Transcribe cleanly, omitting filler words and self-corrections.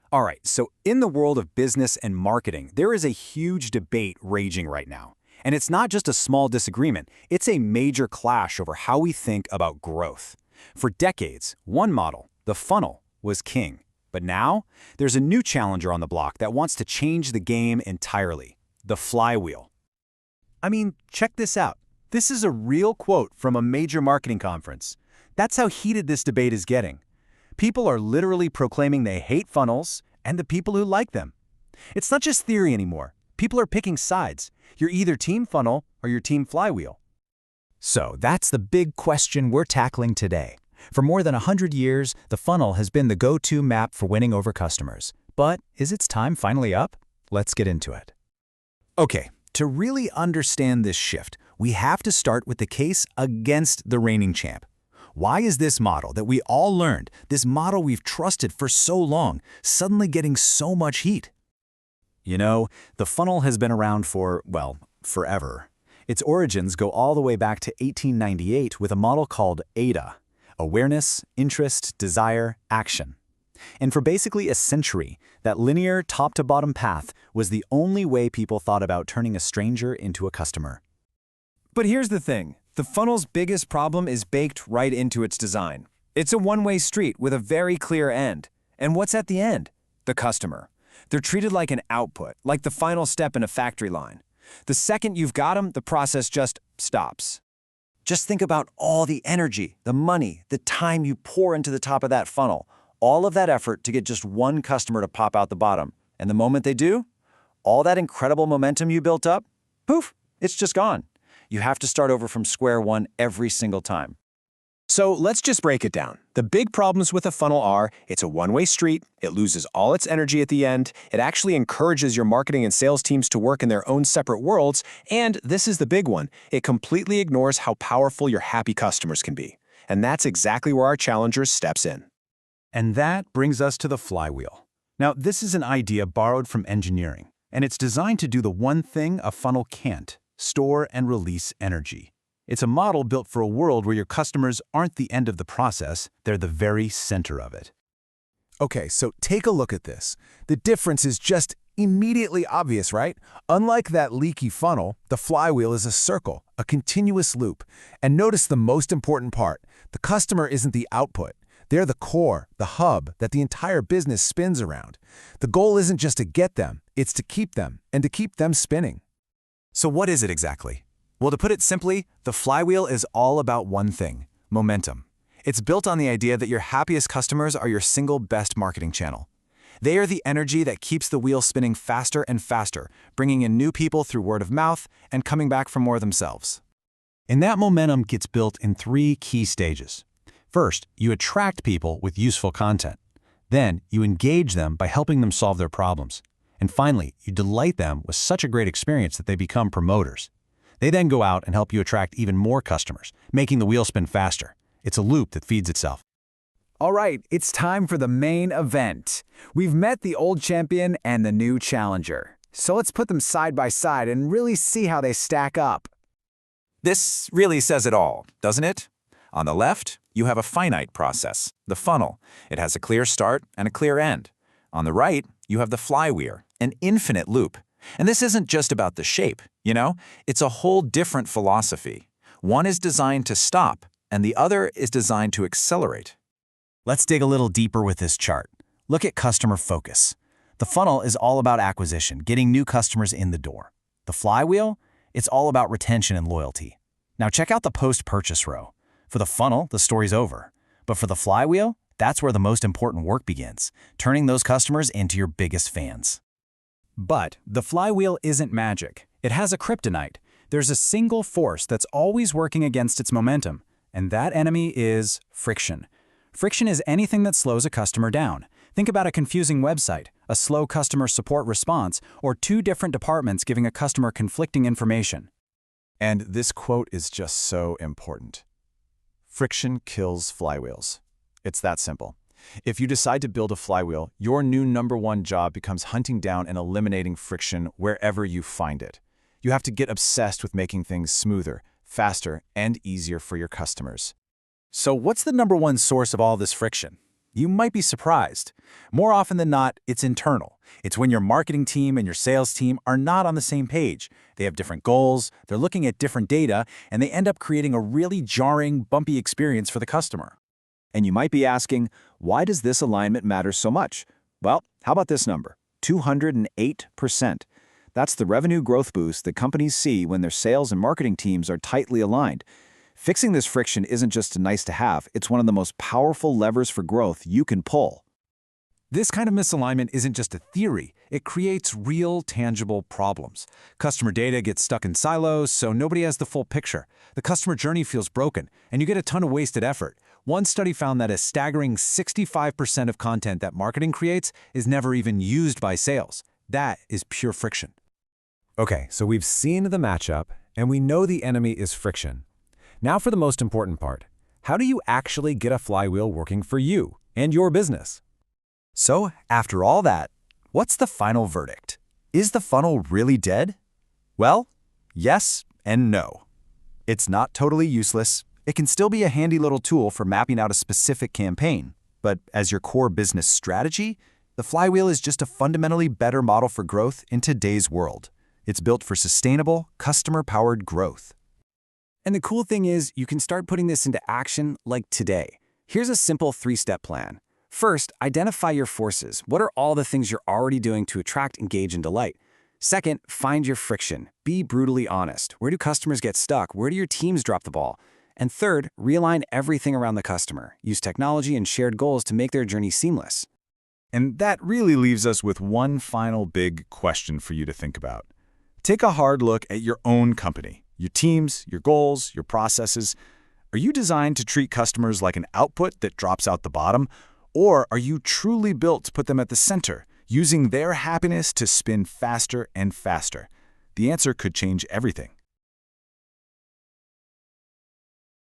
All right, so in the world of business and marketing, there is a huge debate raging right now. And it's not just a small disagreement, it's a major clash over how we think about growth. For decades, one model, the funnel, was king. But now, there's a new challenger on the block that wants to change the game entirely, the flywheel. I mean, check this out. This is a real quote from a major marketing conference. That's how heated this debate is getting. People are literally proclaiming they hate funnels and the people who like them. It's not just theory anymore. People are picking sides. You're either team funnel or you're team flywheel. So that's the big question we're tackling today. For more than 100 years, the funnel has been the go-to map for winning over customers. But is its time finally up? Let's get into it. Okay, to really understand this shift, we have to start with the case against the reigning champ. Why is this model that we all learned, this model we've trusted for so long, suddenly getting so much heat? You know, the funnel has been around for, well, forever. Its origins go all the way back to 1898 with a model called AIDA: awareness, interest, desire, action. And for basically a century, that linear top-to-bottom path was the only way people thought about turning a stranger into a customer. But here's the thing. The funnel's biggest problem is baked right into its design. It's a one-way street with a very clear end. And what's at the end? The customer. They're treated like an output, like the final step in a factory line. The second you've got them, the process just stops. Just think about all the energy, the money, the time you pour into the top of that funnel. All of that effort to get just one customer to pop out the bottom. And the moment they do, all that incredible momentum you built up, poof, it's just gone. You have to start over from square one every single time. So let's just break it down. The big problems with a funnel are it's a one-way street, it loses all its energy at the end, it actually encourages your marketing and sales teams to work in their own separate worlds, and this is the big one, it completely ignores how powerful your happy customers can be. And that's exactly where our challenger steps in. And that brings us to the flywheel. Now, this is an idea borrowed from engineering, and it's designed to do the one thing a funnel can't: store and release energy. It's a model built for a world where your customers aren't the end of the process, they're the very center of it. Okay, so take a look at this. The difference is just immediately obvious, right? Unlike that leaky funnel, the flywheel is a circle, a continuous loop. And notice the most important part. The customer isn't the output. They're the core, the hub that the entire business spins around. The goal isn't just to get them, it's to keep them, and to keep them spinning. So what is it exactly? Well, to put it simply, the flywheel is all about one thing: momentum. It's built on the idea that your happiest customers are your single best marketing channel. They are the energy that keeps the wheel spinning faster and faster, bringing in new people through word of mouth and coming back for more themselves. And that momentum gets built in 3 key stages. First, you attract people with useful content. Then, you engage them by helping them solve their problems. And finally, you delight them with such a great experience that they become promoters. They then go out and help you attract even more customers, making the wheel spin faster. It's a loop that feeds itself. All right, it's time for the main event. We've met the old champion and the new challenger. So let's put them side by side and really see how they stack up. This really says it all, doesn't it? On the left, you have a finite process, the funnel. It has a clear start and a clear end. On the right, you have the flywheel, an infinite loop. And this isn't just about the shape, you know? It's a whole different philosophy. One is designed to stop, and the other is designed to accelerate. Let's dig a little deeper with this chart. Look at customer focus. The funnel is all about acquisition, getting new customers in the door. The flywheel, it's all about retention and loyalty. Now check out the post-purchase row. For the funnel, the story's over. But for the flywheel, that's where the most important work begins, turning those customers into your biggest fans. But the flywheel isn't magic. It has a kryptonite. There's a single force that's always working against its momentum, and that enemy is friction. Friction is anything that slows a customer down. Think about a confusing website, a slow customer support response, or 2 different departments giving a customer conflicting information. And this quote is just so important. Friction kills flywheels. It's that simple. If you decide to build a flywheel, your new #1 job becomes hunting down and eliminating friction wherever you find it. You have to get obsessed with making things smoother, faster, and easier for your customers. So what's the #1 source of all this friction? You might be surprised. More often than not, it's internal. It's when your marketing team and your sales team are not on the same page. They have different goals, they're looking at different data, and they end up creating a really jarring, bumpy experience for the customer. And you might be asking, why does this alignment matter so much? Well, how about this number? 208%. That's the revenue growth boost that companies see when their sales and marketing teams are tightly aligned. Fixing this friction isn't just a nice to have, it's one of the most powerful levers for growth you can pull. This kind of misalignment isn't just a theory, it creates real, tangible problems. Customer data gets stuck in silos, so nobody has the full picture. The customer journey feels broken, and you get a ton of wasted effort. One study found that a staggering 65% of content that marketing creates is never even used by sales. That is pure friction. Okay, so we've seen the matchup, and we know the enemy is friction. Now for the most important part. How do you actually get a flywheel working for you and your business? So, after all that, what's the final verdict? Is the funnel really dead? Well, yes and no. It's not totally useless. It can still be a handy little tool for mapping out a specific campaign. But as your core business strategy, the flywheel is just a fundamentally better model for growth in today's world. It's built for sustainable, customer-powered growth. And the cool thing is, you can start putting this into action like today. Here's a simple 3-step plan. First, identify your forces. What are all the things you're already doing to attract, engage, and delight? Second, find your friction. Be brutally honest. Where do customers get stuck? Where do your teams drop the ball? And third, realign everything around the customer. Use technology and shared goals to make their journey seamless. And that really leaves us with one final big question for you to think about. Take a hard look at your own company, your teams, your goals, your processes. Are you designed to treat customers like an output that drops out the bottom? Or are you truly built to put them at the center, using their happiness to spin faster and faster? The answer could change everything.